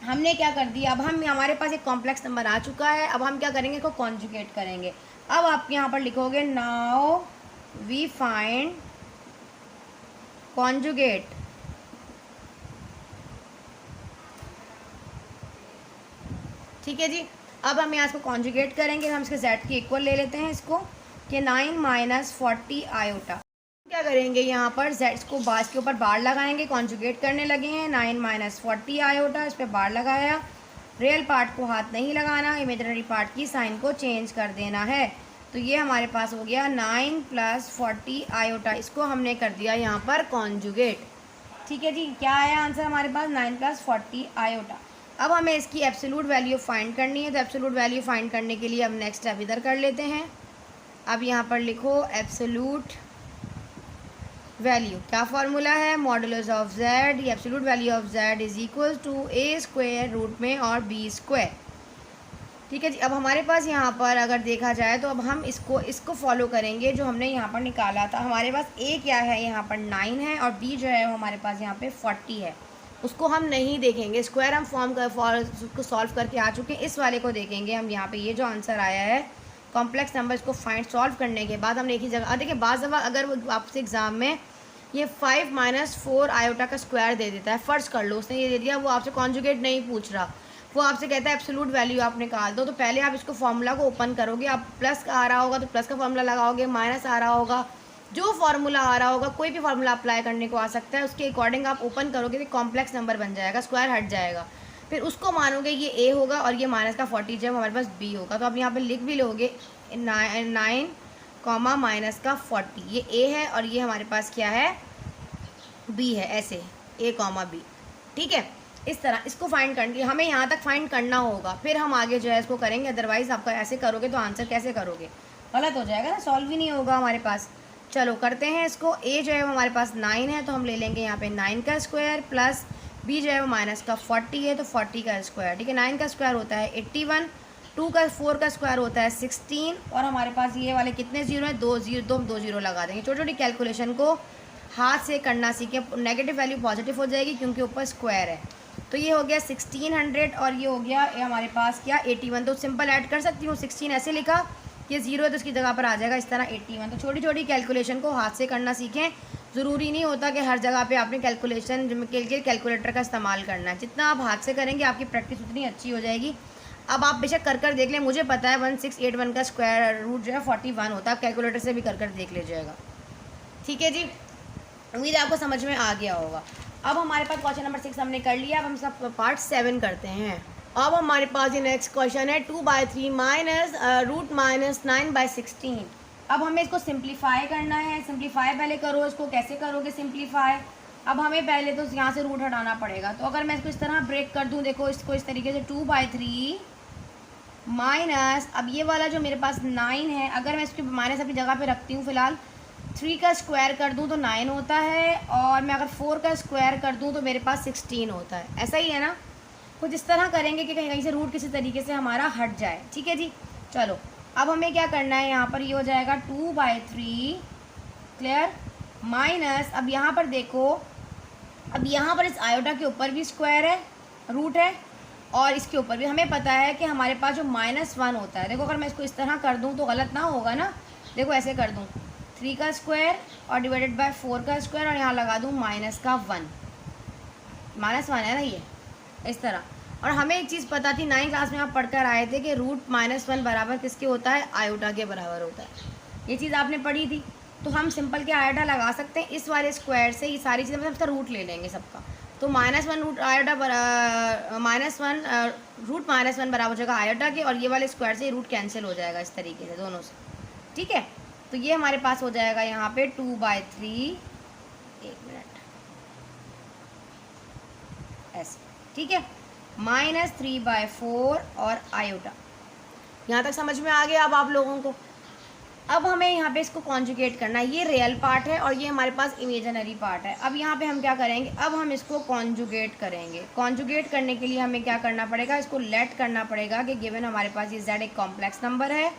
हमने क्या कर दिया, अब हम हमारे पास एक कॉम्प्लेक्स नंबर आ चुका है। अब हम क्या करेंगे, इसको कॉन्जुगेट करेंगे। अब आप यहाँ पर लिखोगे नाउ वी फाइंड कॉन्जुगेट। ठीक है जी। अब हम यहाँ इसको कॉन्जुगेट करेंगे। हम इसके z की इक्वल ले लेते हैं इसको कि 9 - 40 आयोटा। क्या करेंगे, यहाँ पर z को बास के ऊपर बार लगाएंगे, कॉन्जुगेट करने लगे हैं। 9 - 40 आयोटा, इस पर बार लगाया। रियल पार्ट को हाथ नहीं लगाना, इमेजिनरी पार्ट की साइन को चेंज कर देना है। तो ये हमारे पास हो गया 9 + 40 आयोटा। इसको हमने कर दिया यहाँ पर कॉन्जुगेट। ठीक है जी। क्या आया आंसर हमारे पास, 9 + 40 आयोटा। अब हमें इसकी एब्सोल्यूट वैल्यू फाइंड करनी है। तो एब्सोल्यूट वैल्यू फाइंड करने के लिए हम नेक्स्ट स्टेप इधर कर लेते हैं। अब यहाँ पर लिखो एब्सोल्यूट वैल्यू। क्या फार्मूला है, मॉडुलस ऑफ z। ये absolute value of z is equal to a² root में और b²। ठीक है जी। अब हमारे पास यहाँ पर अगर देखा जाए तो अब हम इसको फॉलो करेंगे जो हमने यहाँ पर निकाला था। हमारे पास a क्या है, यहाँ पर 9 है और b जो है वो हमारे पास यहाँ पे 40 है। उसको हम नहीं देखेंगे, स्क्वायर हम उसको सॉल्व करके आ चुके हैं। इस वाले को देखेंगे हम। यहाँ पे ये जो आंसर आया है कॉम्प्लेक्स नंबर, इसको फाइंड सॉल्व करने के बाद हमने एक ही जगह देखिए, बाज़ दफ़ा अगर आपसे एग्ज़ाम में ये 5 - 4 आयोटा का स्क्वायर दे देता है, फ़र्ज़ कर लो उसने ये दे दिया, वो आपसे कॉन्जुगेट नहीं पूछ रहा, वो आपसे कहता है एब्सोल्यूट वैल्यू आप निकाल दो। तो पहले आप इसको फार्मूला को ओपन करोगे, आप प्लस का आ रहा होगा तो प्लस का फार्मूला लगाओगे, माइनस आ रहा होगा, जो फार्मूला आ रहा होगा, कोई भी फार्मूला अप्लाई करने को आ सकता है, उसके अकॉर्डिंग आप ओपन करोगे तो कॉम्प्लेक्स नंबर बन जाएगा, स्क्वायर हट जाएगा। फिर उसको मानोगे ये a होगा और ये माइनस का 40 जब हमारे पास b होगा। तो आप यहाँ पे लिख भी लोगे 9 कॉमा माइनस का 40, ये a है और ये हमारे पास क्या है, b है, ऐसे a कॉमा b। ठीक है, इस तरह इसको फाइंड करके हमें यहाँ तक फाइंड करना होगा, फिर हम आगे जो है इसको करेंगे। अदरवाइज़ आपका ऐसे करोगे तो आंसर कैसे करोगे, गलत हो जाएगा ना, सॉल्व ही नहीं होगा हमारे पास। चलो करते हैं इसको। a जो है वो हमारे पास 9 है तो हम ले लेंगे यहाँ पे 9 का स्क्वायर प्लस b जो है वो माइनस का 40 है तो 40 का स्क्वायर। ठीक है, 9 का स्क्वायर होता है 81 4 का स्क्वायर होता है 16 और हमारे पास ये वाले कितने जीरो हैं, 2 जीरो, दो जीरो लगा देंगे। छोटी छोटी कैलकुलेशन को हाथ से करना सीखे, नेगेटिव वैल्यू पॉजिटिव हो जाएगी क्योंकि ऊपर स्क्वायर है। तो ये हो गया 1600 और ये हो गया हमारे पास क्या 81। तो सिंपल ऐड कर सकती हूँ, 16 ऐसे लिखा, ये जीरो है तो उसकी जगह पर आ जाएगा इस तरह 81। तो छोटी छोटी कैलकुलेशन को हाथ से करना सीखें। ज़रूरी नहीं होता कि हर जगह पे आपने कैलकुलेशन के लिए कैलकुलेटर का इस्तेमाल करना है। जितना आप हाथ से करेंगे आपकी प्रैक्टिस उतनी अच्छी हो जाएगी। अब आप बेशक कर देख लें, मुझे पता है 1681 का स्क्वायर रूट जो है 41 होता है, आप कैलकुलेटर से भी कर देख लीजिएगा। ठीक है जी, उम्मीद आपको समझ में आ गया होगा। अब हमारे पास क्वेश्चन नंबर 6 हमने कर लिया। अब हम सब पार्ट 7 करते हैं। अब हमारे पास ये नेक्स्ट क्वेश्चन है 2/3 माइनस रूट माइनस 9/16। अब हमें इसको सिंप्लीफाई करना है। सिंप्लीफाई पहले करो, इसको कैसे करोगे सिंप्लीफाई। अब हमें पहले तो यहाँ से रूट हटाना पड़ेगा। तो अगर मैं इसको इस तरह ब्रेक कर दूँ, देखो इसको इस तरीके से 2/3 माइनस, अब ये वाला जो मेरे पास 9 है, अगर मैं इसकी माइनस अपनी जगह पे रखती हूँ फ़िलहाल, 3 का स्क्वायर कर दूँ तो 9 होता है, और मैं अगर 4 का स्क्वायर कर दूँ तो मेरे पास 16 होता है। ऐसा ही है ना, कुछ इस तरह करेंगे कि कहीं कहीं से रूट किसी तरीके से हमारा हट जाए। ठीक है जी, चलो अब हमें क्या करना है, यहाँ पर ये हो जाएगा 2/3 क्लियर माइनस, अब यहाँ पर देखो, अब यहाँ पर इस आयोटा के ऊपर भी स्क्वायर है, रूट है, और इसके ऊपर भी हमें पता है कि हमारे पास जो -1 होता है, देखो अगर मैं इसको इस तरह कर दूँ तो गलत ना होगा ना। देखो ऐसे कर दूँ, 3 का स्क्वायर और डिवाइडेड बाय 4 का स्क्वायर, और यहाँ लगा दूँ -1 है ना ये, इस तरह। और हमें एक चीज़ पता थी, 9th क्लास में आप पढ़कर आए थे कि रूट -1 बराबर किसके होता है, आयोटा के बराबर होता है। ये चीज़ आपने पढ़ी थी। तो हम सिंपल के आयोटा लगा सकते हैं इस वाले स्क्वायर से, ये सारी चीज़ें मतलब इसका रूट ले लेंगे सबका। तो -1 रूट आयोटा -1 रूट -1 बराबर हो जाएगा आयोटा के, और ये वाले स्क्वायर से रूट कैंसिल हो जाएगा इस तरीके से दोनों से। ठीक है, तो ये हमारे पास हो जाएगा यहाँ पे 2/3, एक मिनट ऐसे, ठीक है, -3/4 और आयोटा। यहाँ तक समझ में आ गया अब आप लोगों को। अब हमें यहाँ पे इसको कॉन्जुगेट करना है। ये रियल पार्ट है और ये हमारे पास इमेजिनरी पार्ट है। अब यहाँ पे हम क्या करेंगे, अब हम इसको कॉन्जुगेट करेंगे। कॉन्जुगेट करने के लिए हमें क्या करना पड़ेगा, इसको लेट करना पड़ेगा कि गिवन हमारे पास ये z एक कॉम्प्लेक्स नंबर है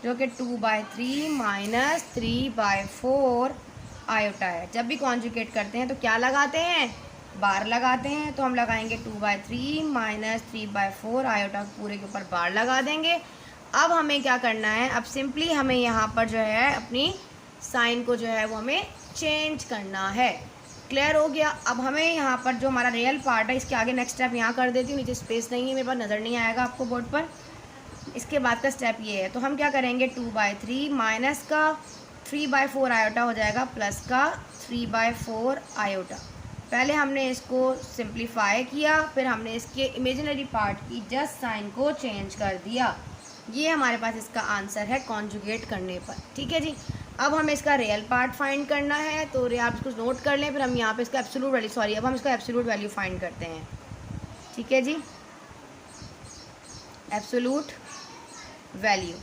जो कि 2/3 माइनस 3/4 आयोटा है। जब भी कॉन्जुगेट करते हैं तो क्या लगाते हैं, बार लगाते हैं। तो हम लगाएंगे 2/3 माइनस 3/4 आयोटा पूरे के ऊपर बार लगा देंगे। अब हमें क्या करना है, अब सिंपली हमें यहाँ पर जो है अपनी साइन को जो है वो हमें चेंज करना है। क्लियर हो गया। अब हमें यहाँ पर जो हमारा रियल पार्ट है, इसके आगे नेक्स्ट स्टेप यहाँ कर देती हूँ, नीचे स्पेस नहीं है मेरे पास, नज़र नहीं आएगा आपको बोर्ड पर। इसके बाद का स्टेप ये है, तो हम क्या करेंगे 2/3 माइनस का 3/4 आयोटा हो जाएगा प्लस का 3/4 आयोटा। पहले हमने इसको सिंप्लीफाई किया, फिर हमने इसके इमेजिनरी पार्ट की जस्ट साइन को चेंज कर दिया। ये हमारे पास इसका आंसर है कॉन्जुगेट करने पर। ठीक है जी, अब हमें इसका रियल पार्ट फाइंड करना है। तो आप इसको नोट कर लें, फिर हम यहाँ पे इसका एब्सोल्यूट वैल्यू, सॉरी अब हम इसका एब्सोल्यूट वैल्यू फाइंड करते हैं। ठीक है जी, एब्सोल्यूट वैल्यू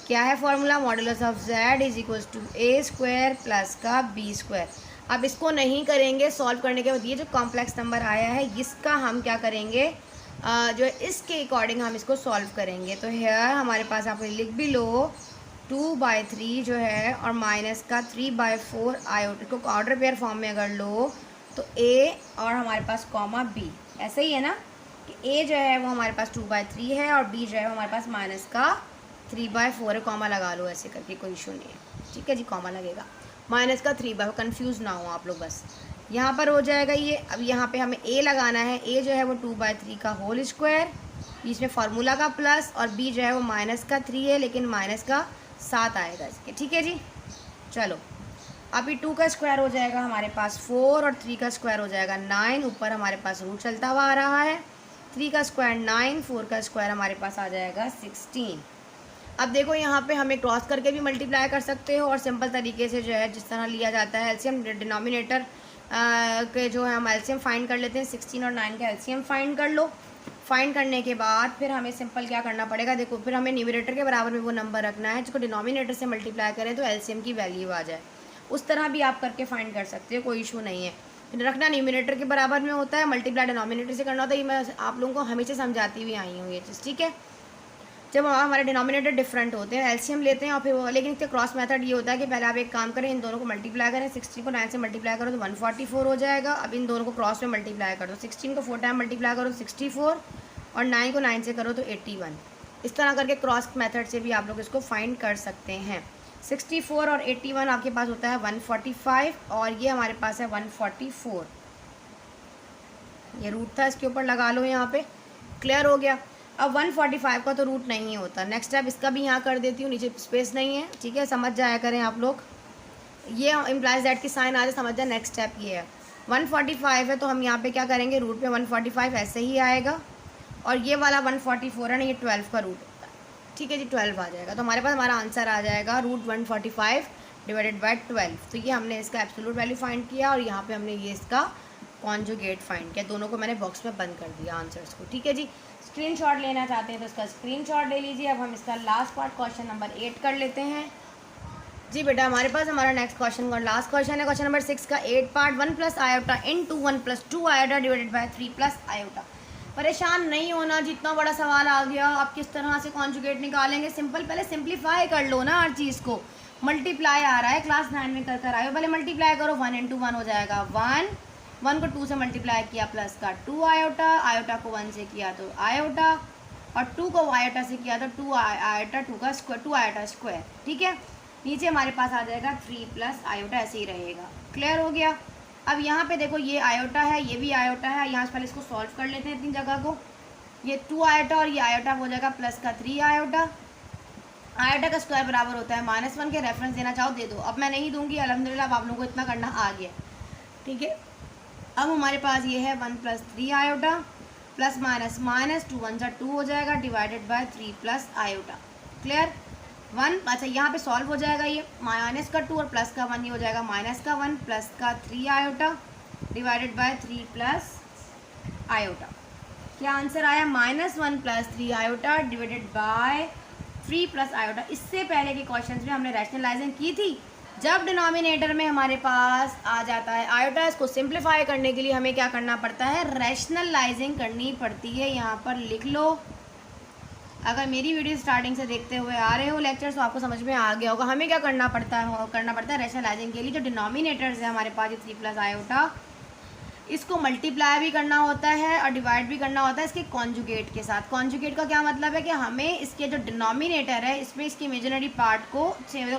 क्या है, formula modulus of z is equals to a² plus का b²। अब इसको नहीं करेंगे सॉल्व करने के बाद, ये जो कॉम्प्लेक्स नंबर आया है इसका हम क्या करेंगे, जो इसके अकॉर्डिंग हम इसको सॉल्व करेंगे। तो हेयर हमारे पास आप लिख भी लो 2/3 जो है और माइनस का 3/4 आयोटा को ऑर्डर पेयर फॉर्म में अगर लो तो a और हमारे पास कॉमा b, ऐसे ही है ना कि a जो है वो हमारे पास 2/3 है और b जो है वो हमारे पास माइनस का 3/4 है। कॉमा लगा लो ऐसे करके, कोई इशू नहीं है। ठीक है जी, कॉमा लगेगा, माइनस का 3/4, कन्फ्यूज़ ना हो आप लोग बस। यहाँ पर हो जाएगा ये। अब यहाँ पे हमें a लगाना है, a जो है वो 2/3 का होल स्क्वायर, इसमें फार्मूला का प्लस, और b जो है वो माइनस का 3 है लेकिन माइनस का 7 आएगा इसके। ठीक है जी, चलो अब ये 2 का स्क्वायर हो जाएगा हमारे पास 4 और 3 का स्क्वायर हो जाएगा 9। ऊपर हमारे पास रूट चलता हुआ आ रहा है, 3 का स्क्वायर 9, 4 का स्क्वायर हमारे पास आ जाएगा 16। अब देखो यहाँ पे हमें क्रॉस करके भी मल्टीप्लाई कर सकते हो, और सिंपल तरीके से जो है जिस तरह लिया जाता है एलसीएम डिनोमिनेटर के जो है हम एलसीएम फाइंड कर लेते हैं। 16 और 9 का एलसीएम फाइंड कर लो। फाइंड करने के बाद फिर हमें सिंपल क्या करना पड़ेगा, देखो फिर हमें न्यूमरेटर के बराबर में वो नंबर रखना है जिसको डिनोमिनेटर से मल्टीप्लाई करें तो एलसीएम की वैल्यू आ जाए। उस तरह भी आप करके फाइंड कर सकते हो, कोई इशू नहीं है। रखना न्यूमरेटर के बराबर में होता है, मल्टीप्लाई डिनोमिनेटर से करना होता है। ये मैं आप लोगों को हमेशा समझाती हुई आई हूँ ये चीज़। ठीक है, जब हमारे डिनोमिनेटर डिफरेंट होते हैं, एलसीएम लेते हैं और फिर वो, लेकिन इसका क्रॉस मेथड ये होता है कि पहले आप एक काम करें, इन दोनों को मल्टीप्लाई करें, 16 को 9 से मल्टीप्लाई करो तो 144 हो जाएगा। अब इन दोनों को क्रॉस में मल्टीप्लाई करो, 16 को 4 टाइम मल्टीप्लाई करो तो 64 और 9 को 9 से करो तो 81। इस तरह करके क्रॉस मेथड से भी आप लोग इसको फाइंड कर सकते हैं। 64 और 81 आपके पास होता है 145 और ये हमारे पास है 144। ये रूट था, इसके ऊपर लगा लो यहाँ पे। क्लियर हो गया। अब 145 का तो रूट नहीं होता। नेक्स्ट स्टेप इसका भी यहाँ कर देती हूँ, नीचे स्पेस नहीं है, ठीक है, समझ जाया करें आप लोग। ये इम्प्लाइज दैट की साइन आ जाए, समझ जाए। नेक्स्ट स्टेप ये है 145 है तो हम यहाँ पे क्या करेंगे, रूट पे 145 ऐसे ही आएगा और ये वाला 144 है ना, ये 12 का रूट होता है, ठीक है जी, 12 आ जाएगा। तो हमारे पास हमारा आंसर आ जाएगा रूट 145 डिवाइडेड बाय 12। तो ये हमने इसका एब्सोल्यूट वैल्यू फाइंड किया और यहाँ पे हमने ये इसका कॉन्जुगेट फाइंड किया। दोनों को मैंने बॉक्स में बंद कर दिया आंसर्स को, ठीक है जी। स्क्रीनशॉट लेना चाहते हैं तो इसका स्क्रीनशॉट ले लीजिए। अब हम इसका लास्ट पार्ट क्वेश्चन नंबर 8 कर लेते हैं जी बेटा। हमारे पास हमारा नेक्स्ट क्वेश्चन का लास्ट क्वेश्चन है, क्वेश्चन नंबर 6 का 8 part. 1 plus iota into 1 plus 2 iota divided by 3 plus iota. परेशान नहीं होना, जितना बड़ा सवाल आ गया आप किस तरह से कॉन्जुगेट निकालेंगे, सिंपल पहले सिंप्लीफाई कर लो ना हर चीज़ को। मल्टीप्लाई आ रहा है, क्लास 9 में कर आए हो, पहले मल्टीप्लाई करो। 1 इंटू 1 हो जाएगा 1, 1 को 2 से मल्टीप्लाई किया प्लस का 2 आयोटा, आयोटा को 1 से किया तो आयोटा और 2 को आयोटा से किया तो 2 आयोटा, 2 का स्क्वायर, 2 आयोटा स्क्वायर, ठीक है। नीचे हमारे पास आ जाएगा 3 प्लस आयोटा, ऐसे ही रहेगा। क्लियर हो गया। अब यहाँ पे देखो ये आयोटा है, ये भी आयोटा है, यहाँ से पहले इसको सॉल्व कर लेते हैं इतनी जगह को। ये 2 आयोटा और ये आयोटा हो जाएगा प्लस का 3 आयोटा। आयोटा का स्क्वायर बराबर होता है -1 के। रेफरेंस देना चाहो दे दो, अब मैं नहीं दूंगी, अल्हम्दुलिल्लाह आप लोगों को इतना करना आ गया, ठीक है। अब हमारे पास ये है 1 plus 3 iota plus minus minus 2 1 जा 2 हो जाएगा divided by 3 plus iota. Clear. 1, अच्छा यहाँ पे सॉल्व हो जाएगा ये माइनस का 2 और प्लस का 1, ये हो जाएगा माइनस का 1 प्लस का 3 iota divided by 3 plus iota. क्या आंसर आया, -1 plus 3 iota divided by 3 plus iota. इससे पहले के क्वेश्चंस में हमने रैशनलाइजिंग की थी। जब डिनोमिनेटर में हमारे पास आ जाता है आयोटा, इसको सिंप्लीफाई करने के लिए हमें क्या करना पड़ता है, रैशनलाइजिंग करनी पड़ती है। यहाँ पर लिख लो। अगर मेरी वीडियो स्टार्टिंग से देखते हुए आ रहे हो लेक्चर तो आपको समझ में आ गया होगा हमें क्या करना पड़ता है रैशनलाइजिंग के लिए। जो डिनोमिनेटर्स है हमारे पास, ये 3 प्लस आयोटा, इसको मल्टीप्लाई भी करना होता है और डिवाइड भी करना होता है इसके कॉन्जुगेट के साथ। कॉन्जुगेट का क्या मतलब है कि हमें इसके जो डिनोमिनेटर है इसमें इसके इमेजिनरी पार्ट को,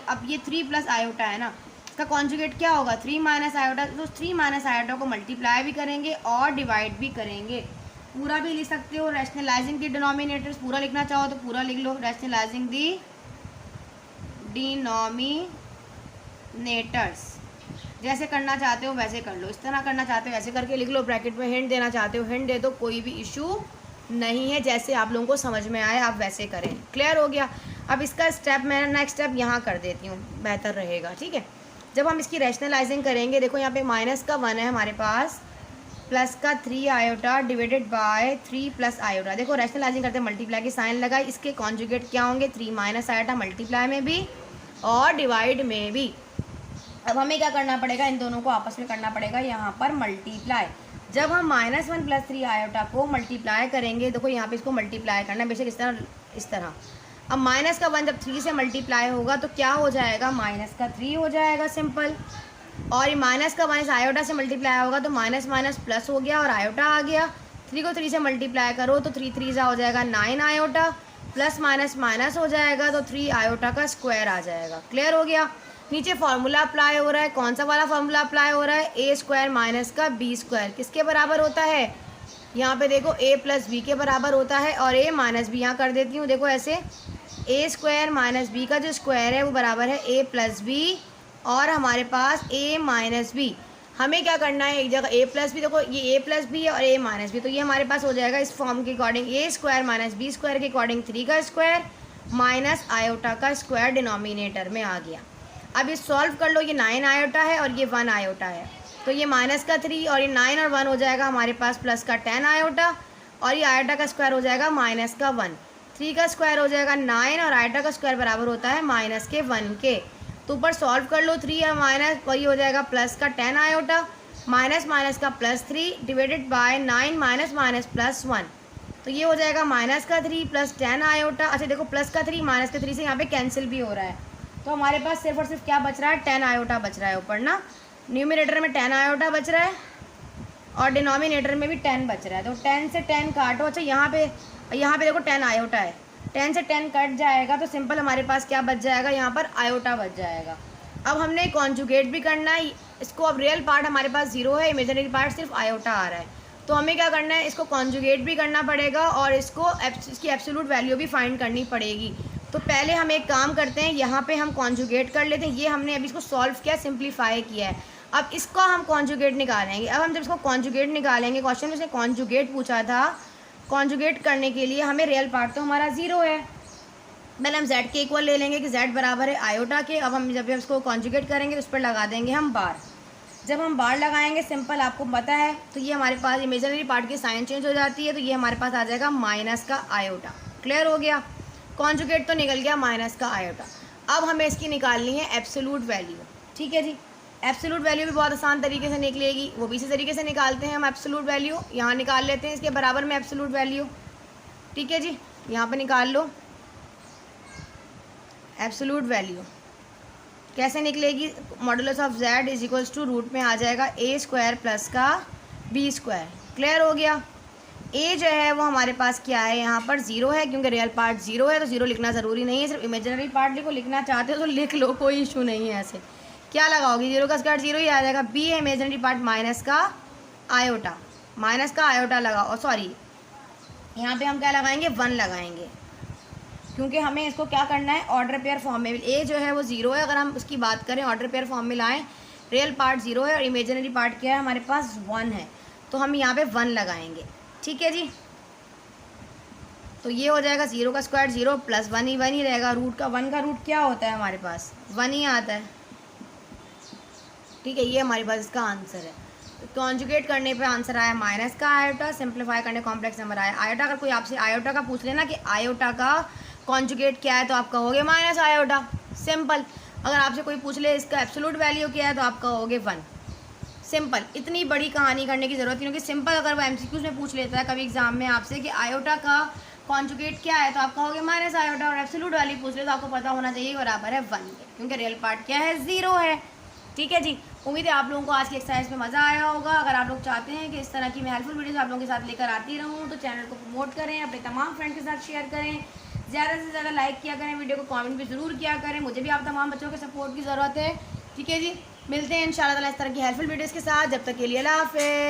अब ये 3 प्लस आयोटा है ना, इसका कॉन्जुगेट क्या होगा 3 माइनस आयोटा। तो 3 माइनस आयोटा को मल्टीप्लाई भी करेंगे और डिवाइड भी करेंगे। पूरा भी लिख सकते हो, रैशनलाइजिंग दी डिनोमिनेटर्स पूरा लिखना चाहो तो पूरा लिख लो। रैशनलाइजिंग दी डिनोमिनेटर्स, जैसे करना चाहते हो वैसे कर लो, इस तरह करना चाहते हो वैसे करके लिख लो। ब्रैकेट में हिंट देना चाहते हो हिंट दे दो, कोई भी इशू नहीं है। जैसे आप लोगों को समझ में आए आप वैसे करें। क्लियर हो गया। अब इसका स्टेप मैं नेक्स्ट स्टेप यहाँ कर देती हूँ, बेहतर रहेगा, ठीक है। जब हम इसकी रैशनलाइजिंग करेंगे, देखो यहाँ पे माइनस का 1 है हमारे पास, प्लस का 3 iota divided by 3 plus iota. देखो रैशनलाइजिंग करते मल्टीप्लाई की साइन लगाई, इसके कॉन्जुगेट क्या होंगे 3 माइनस आयोटा, मल्टीप्लाई में भी और डिवाइड में भी। अब हमें क्या करना पड़ेगा, इन दोनों को आपस में करना पड़ेगा यहाँ पर मल्टीप्लाई। जब हम -1 प्लस 3 आयोटा को मल्टीप्लाई करेंगे, देखो यहाँ पे इसको मल्टीप्लाई करना है बेशक इस तरह। अब माइनस का 1 जब 3 से मल्टीप्लाई होगा तो क्या हो जाएगा, माइनस का 3 हो जाएगा सिंपल। और ये माइनस का 1 आयोटा से मल्टीप्लाई होगा तो माइनस माइनस प्लस हो गया और आयोटा आ गया। 3 को 3 से मल्टीप्लाई करो तो 3 3 हो जाएगा 9 आयोटा, प्लस माइनस माइनस हो जाएगा तो 3 आयोटा का स्क्वायर आ जाएगा। क्लियर हो गया। नीचे फार्मूला अप्लाई हो रहा है, कौन सा वाला फार्मूला अप्लाई हो रहा है, ए स्क्वायर माइनस का बी स्क्वायर किसके बराबर होता है, यहाँ पे देखो a प्लस बी के बराबर होता है। और a माइनस बी यहाँ कर देती हूँ, देखो ऐसे a स्क्वायर माइनस बी का जो स्क्वायर है वो बराबर है a प्लस बी और हमारे पास a माइनस बी। हमें क्या करना है, एक जगह a प्लस बी, देखो ये a प्लस बी है और a माइनस बी, तो ये हमारे पास हो जाएगा इस फॉर्म के according a square minus B square के अकॉर्डिंग 3 का स्क्वायर माइनस आयोटा का स्क्वायर डिनोमिनेटर में आ गया। अब ये सॉल्व कर लो, ये 9 आयोटा है और ये 1 आयोटा है, तो ये माइनस का 3 और ये 9 और 1 हो जाएगा हमारे पास प्लस का 10 आयोटा और ये आयोटा का स्क्वायर हो जाएगा माइनस का 1। 3 का स्क्वायर हो जाएगा 9 और आयोटा का स्क्वायर बराबर होता है माइनस के 1 के। तो ऊपर सॉल्व कर लो, 3 या माइनस वही हो जाएगा प्लस का 10 आयोटा माइनस माइनस का plus 3 divided by 9 minus minus plus 1। तो ये हो जाएगा माइनस का 3 प्लस 10 आयोटा। अच्छा देखो प्लस का 3 माइनस का 3 से यहाँ पे कैंसिल भी हो रहा है, तो हमारे पास सिर्फ और सिर्फ क्या बच रहा है, 10 आयोटा बच रहा है ऊपर ना। न्यूमिनेटर में 10 आयोटा बच रहा है और डिनोमिनेटर में भी 10 बच रहा है। तो 10 से 10 काटो। अच्छा यहाँ पे देखो 10 आयोटा है, 10 से 10 कट जाएगा तो सिंपल हमारे पास क्या बच जाएगा, यहाँ पर आयोटा बच जाएगा। अब हमने कॉन्जुगेट भी करना है इसको। अब रियल पार्ट हमारे पास 0 है, इमेजिनरी पार्ट सिर्फ आयोटा आ रहा है, तो हमें क्या करना है, इसको कॉन्जुगेट भी करना पड़ेगा और इसकी एब्सोल्यूट वैल्यू भी फाइंड करनी पड़ेगी। तो पहले हम एक काम करते हैं, यहाँ पे हम कॉन्जुगेट कर लेते हैं। ये हमने अभी इसको सॉल्व किया, सिंप्लीफाई किया है। अब इसको हम कॉन्जुगेट निकालेंगे। अब हम जब इसको कॉन्जुगेट निकालेंगे, क्वेश्चन में इसने कॉन्जुगेट पूछा था, कॉन्जुगेट करने के लिए हमें रियल पार्ट तो हमारा 0 है, पहले हम z के इक्वल ले लेंगे कि z बराबर है आयोटा के। अब हम जब इसको कॉन्जुगेट करेंगे तो उस पर लगा देंगे हम बार। जब हम बार लगाएंगे सिंपल आपको पता है, तो ये हमारे पास इमेजिनरी पार्ट की साइन चेंज हो जाती है, तो ये हमारे पास आ जाएगा माइनस का आयोटा। क्लियर हो गया, कॉन्जुगेट तो निकल गया माइनस का आयोटा। अब हमें इसकी निकालनी है एब्सोल्यूट वैल्यू। ठीक है जी, एब्सोल्यूट वैल्यू भी बहुत आसान तरीके से निकलेगी, वो भी इसी तरीके से निकालते हैं हम। एब्सोल्यूट वैल्यू यहाँ निकाल लेते हैं, इसके बराबर में एब्सोल्यूट वैल्यू। ठीक है जी, यहाँ पर निकाल लो एब्सोल्यूट वैल्यू। कैसे निकलेगी, modulus of z is equals to root में आ जाएगा a स्क्वायर प्लस का b स्क्वायर। क्लियर हो गया। a जो है वो हमारे पास क्या है, यहाँ पर 0 है, क्योंकि रियल पार्ट 0 है तो 0 लिखना ज़रूरी नहीं है, सिर्फ इमेजिनरी पार्ट लिखो। लिखना चाहते हो तो लिख लो, कोई इशू नहीं है। ऐसे क्या लगाओगी, 0 का स्क्वायर 0 ही आ जाएगा। b है इमेजिनरी पार्ट माइनस का आयोटा, माइनस का आयोटा लगाओ। सॉरी यहाँ पे हम क्या लगाएंगे, 1 लगाएंगे, क्योंकि हमें इसको क्या करना है, ऑर्डर पेयर फॉर्म में। a जो है वो 0 है, अगर हम उसकी बात करें ऑर्डर पेयर फॉर्म में लाएं, रियल पार्ट 0 है और इमेजिनरी पार्ट क्या है हमारे पास 1 है, तो हम यहाँ पे 1 लगाएंगे। ठीक है जी, तो ये हो जाएगा 0 का स्क्वायर 0 प्लस 1 ही रहेगा। रूट का 1 का रूट क्या होता है हमारे पास, 1 ही आता है। ठीक है, ये हमारे पास इसका आंसर है। कॉन्जुगेट करने पे आंसर आया माइनस का आयोटा, सिंप्लीफाई करने कॉम्प्लेक्स नंबर आया आयोटा। अगर कोई आपसे आयोटा का पूछ लेना कि आयोटा का कॉन्जुगेट क्या है, तो आप कहोगे माइनस आयोटा, सिंपल। अगर आपसे कोई पूछ ले इसका एब्सोल्यूट वैल्यू क्या है, तो आप कहोगे 1, सिंपल। इतनी बड़ी कहानी करने की ज़रूरत नहीं, क्योंकि सिंपल अगर वो एमसीक्यूज में पूछ लेता है कभी एग्जाम में आपसे कि आयोटा का कॉन्जुगेट क्या है, तो आप कहोगे माइनस आयोटा, और एब्सोल्यूट वैल्यू पूछ ले तो आपको पता होना चाहिए बराबर है 1 के, क्योंकि रियल पार्ट क्या है, 0 है। ठीक है जी, उम्मीद है आप लोगों को आज की एक्सरसाइज में मज़ा आया होगा। अगर आप लोग चाहते हैं कि इस तरह की मैं हेल्पफुल वीडियोस आप लोगों के साथ लेकर आती रहूँ, तो चैनल को प्रमोट करें, अपने तमाम फ्रेंड के साथ शेयर करें, ज़्यादा से ज़्यादा लाइक किया करें, वीडियो को कमेंट भी ज़रूर किया करें। मुझे भी आप तमाम बच्चों के सपोर्ट की ज़रूरत है। ठीक है जी, मिलते हैं इंशाल्लाह ताला इस तरह की हेल्पफुल वीडियोज़ के साथ। जब तक के लिए अल्लाह हाफ़िज़।